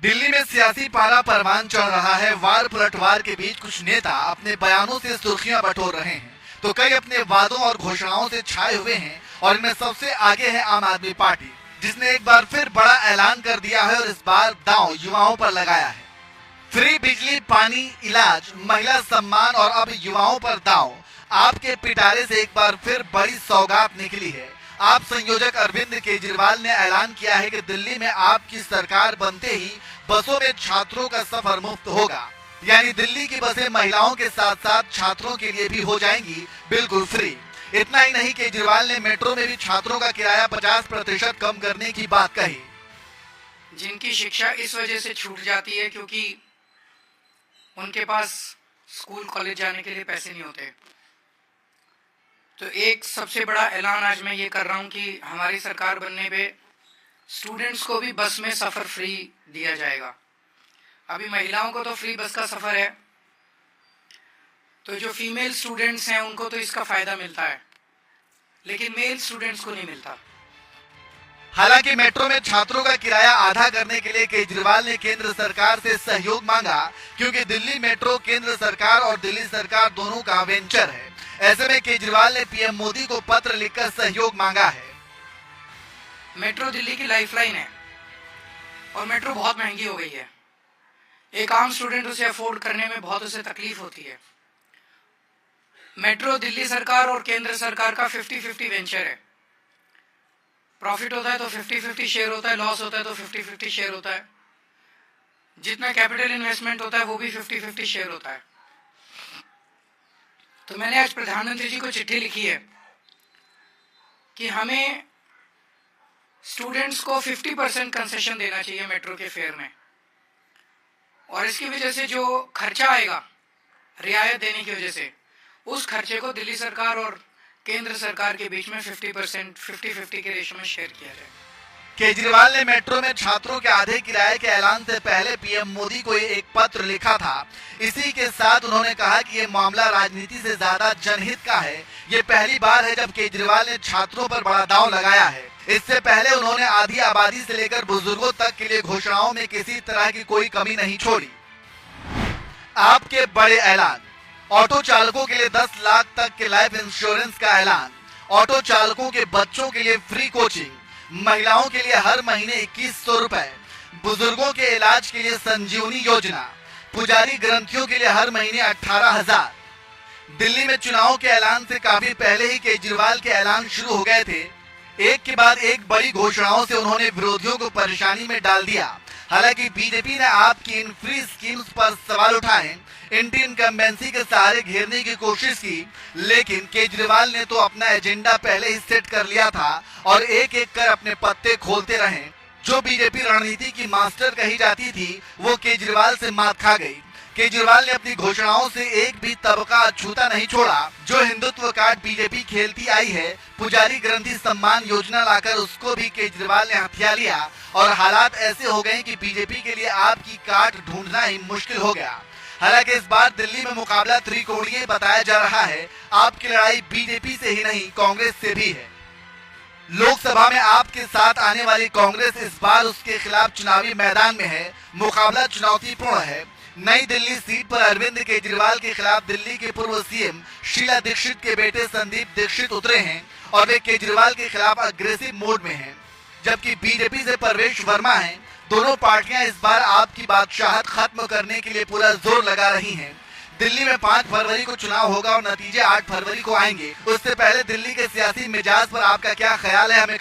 दिल्ली में सियासी पारा परवान चढ़ रहा है। वार पलटवार के बीच कुछ नेता अपने बयानों से सुर्खियां बटोर रहे हैं तो कई अपने वादों और घोषणाओं से छाए हुए हैं। और इनमें सबसे आगे है आम आदमी पार्टी, जिसने एक बार फिर बड़ा ऐलान कर दिया है और इस बार दांव युवाओं पर लगाया है। फ्री बिजली, पानी, इलाज, महिला सम्मान और अब युवाओं पर दांव। आपके पिटारे से एक बार फिर बड़ी सौगात निकली है। आप संयोजक अरविंद केजरीवाल ने ऐलान किया है कि दिल्ली में आपकी सरकार बनते ही बसों में छात्रों का सफर मुफ्त होगा। यानी दिल्ली की बसें महिलाओं के साथ साथ छात्रों के लिए भी हो जाएंगी बिल्कुल फ्री। इतना ही नहीं, केजरीवाल ने मेट्रो में भी छात्रों का किराया 50% कम करने की बात कही। जिनकी शिक्षा इस वजह से छूट जाती है क्योंकि उनके पास स्कूल कॉलेज जाने के लिए पैसे नहीं होते। तो एक सबसे बड़ा ऐलान आज मैं ये कर रहा हूँ कि हमारी सरकार बनने पे स्टूडेंट्स को भी बस में सफ़र फ्री दिया जाएगा। अभी महिलाओं को तो फ्री बस का सफ़र है, तो जो फीमेल स्टूडेंट्स हैं उनको तो इसका फ़ायदा मिलता है, लेकिन मेल स्टूडेंट्स को नहीं मिलता। हालांकि मेट्रो में छात्रों का किराया आधा करने के लिए केजरीवाल ने केंद्र सरकार से सहयोग मांगा, क्योंकि दिल्ली मेट्रो केंद्र सरकार और दिल्ली सरकार दोनों का वेंचर है। ऐसे में केजरीवाल ने पीएम मोदी को पत्र लिखकर सहयोग मांगा है। मेट्रो दिल्ली की लाइफलाइन है और मेट्रो बहुत महंगी हो गई है। एक आम स्टूडेंट उसे अफोर्ड करने में बहुत उसे तकलीफ होती है। मेट्रो दिल्ली सरकार और केंद्र सरकार का 50-50 वेंचर है। प्रॉफिट होता है तो 50-50 शेयर होता है, लॉस होता है तो 50-50 शेयर होता है। जितना कैपिटल इन्वेस्टमेंट होता है वो भी 50-50 शेयर होता है। तो मैंने आज प्रधानमंत्री जी को चिट्ठी लिखी है कि हमें स्टूडेंट्स को 50% कंसेशन देना चाहिए मेट्रो के फेयर में, और इसकी वजह से जो खर्चा आएगा रियायत देने की वजह से, उस खर्चे को दिल्ली सरकार और केंद्र सरकार के बीच में 50% के रेशो में शेयर किया जाए। केजरीवाल ने मेट्रो में छात्रों के आधे किराए के ऐलान से पहले पीएम मोदी को एक पत्र लिखा था। इसी के साथ उन्होंने कहा कि ये मामला राजनीति से ज्यादा जनहित का है। ये पहली बार है जब केजरीवाल ने छात्रों पर बड़ा दांव लगाया है। इससे पहले उन्होंने आधी आबादी से लेकर बुजुर्गों तक के लिए घोषणाओं में किसी तरह की कोई कमी नहीं छोड़ी। आपके बड़े ऐलान। ऑटो चालकों के लिए 10 लाख तक के लाइफ इंश्योरेंस का ऐलान। ऑटो चालकों के बच्चों के लिए फ्री कोचिंग। महिलाओं के लिए हर महीने 2100 रुपए। बुजुर्गों के इलाज के लिए संजीवनी योजना। पुजारी ग्रंथियों के लिए हर महीने 18,000। दिल्ली में चुनाव के ऐलान से काफी पहले ही केजरीवाल के ऐलान शुरू हो गए थे। एक के बाद एक बड़ी घोषणाओं से उन्होंने विरोधियों को परेशानी में डाल दिया। हालांकि बीजेपी ने आपकी इन फ्री स्कीम्स पर सवाल उठाए, एंटी इनकम्बेंसी के सहारे घेरने की कोशिश की, लेकिन केजरीवाल ने तो अपना एजेंडा पहले ही सेट कर लिया था और एक एक कर अपने पत्ते खोलते रहे। जो बीजेपी रणनीति की मास्टर कही जाती थी वो केजरीवाल से मात खा गई। केजरीवाल ने अपनी घोषणाओं से एक भी तबका अछूता नहीं छोड़ा। जो हिंदुत्व कार्ड बीजेपी खेलती आई है, पुजारी ग्रंथि सम्मान योजना लाकर उसको भी केजरीवाल ने हथिया लिया और हालात ऐसे हो गए कि बीजेपी के लिए आपकी कार्ड ढूंढना ही मुश्किल हो गया। हालांकि इस बार दिल्ली में मुकाबला त्रिकोणीय बताया जा रहा है। आपकी लड़ाई बीजेपी से ही नहीं, कांग्रेस से भी है। लोकसभा में आपके साथ आने वाली कांग्रेस इस बार उसके खिलाफ चुनावी मैदान में है। मुकाबला चुनौतीपूर्ण है। नई दिल्ली सीट पर अरविंद केजरीवाल के खिलाफ दिल्ली के पूर्व सीएम शीला दीक्षित के बेटे संदीप दीक्षित उतरे हैं और वे केजरीवाल के खिलाफ अग्रेसिव मोड में हैं, जबकि बीजेपी से परवेश वर्मा हैं। दोनों पार्टियां इस बार आपकी बादशाहत खत्म करने के लिए पूरा जोर लगा रही हैं। दिल्ली में 5 फरवरी को चुनाव होगा और नतीजे 8 फरवरी को आएंगे। उससे पहले दिल्ली के सियासी मिजाज पर आपका क्या ख्याल है, हमें